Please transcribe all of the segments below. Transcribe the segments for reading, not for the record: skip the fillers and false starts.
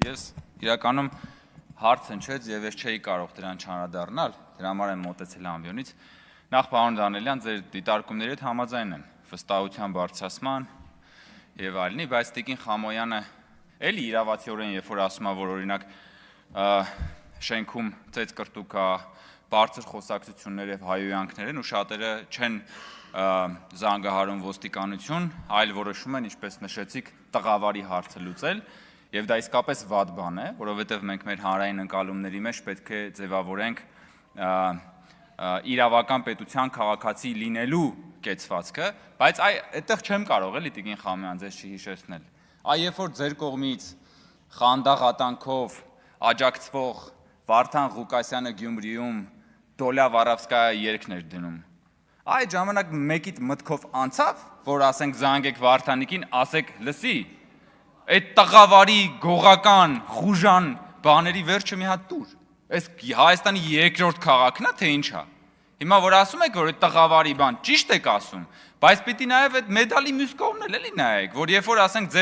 Ես իրականում հարց հնչեց եւ ես չէի կարող դրան չանդրադառնալ, դրա համար եմ մոտեցել ամբիոնից։ Նախ պարոն Դանելյան, ձեր դիտարկումների հետ համաձայն եմ, վստահության բարձրացման եւ այլնի, բայց Տիկին Խամոյանը էլի իրավացիորեն, երբ որ ասում է, որ օրինակ շենքում ծեծ կրտուկ կա, բարձր խոսակցություններ եւ հայոյանքներ են ու շատերը չեն զանգահարում ոստիկանություն, այլ որոշում են, ինչպես նշեցիք, տղավարի հարցը լուծել, եւ դա իսկապես վատ բան է, որովհետեւ մենք մեր հանրային ընկալումների մեջ պետք է ձևավորենք իրավական պետության քաղաքացի լինելու կեցվածքը, բայց այդտեղ չեմ կարող էլի Տիկին Խամոյան ձեզ չհիշեցնել։ Երբ որ ձեր կողմից խանդաղատանքով աջակցվող Վարդան Ղուկասյանը Գյումրիում Դոլյա Վարավսկայա երգներ դնում, այդ ժամանակ մեկիդ մտքով անցավ, որ ասենք զանգեք Վարդանիկին, ասեք լսի, այդ տղավարի գողական, խուժան բաների վերջը մի հատ տուր, այս Հայաստանի երկրորդ քաղաքն է, թե ինչ է։ Հիմա որ ասում եք, որ այդ տղավարի բան ճիշտ եք ասում, բայց պիտի նաև այդ մեդալի մյուս կողմն էլ էլի նայեք, որ երբ որ ասենք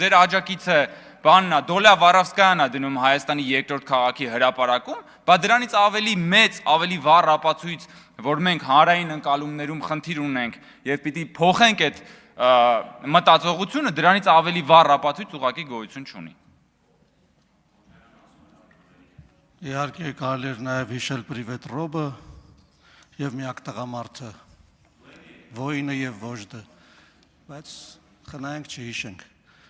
ձեր աջակիցը բանն է, Դոլյա Վարավսկայան է դնում Հայաստանի երկրորդ քաղաքի հրապարակում, բա դրանից ավելի մեծ, ավելի վառ ապացույց, որ մենք հանրային ընկալումներում խնդիր ունենք եւ պիտի փոխենք այդ մտածողությունը, դրանից ավելի վառ ապացույց ուղղակի գոյություն չունի։ Իհարկե կարելի էր նաև հիշել Պրիվետ Ռոբը եւ միակ տղամարդը, Վոյնը եւ Վոժդը, բայց խնայենք չհիշենք։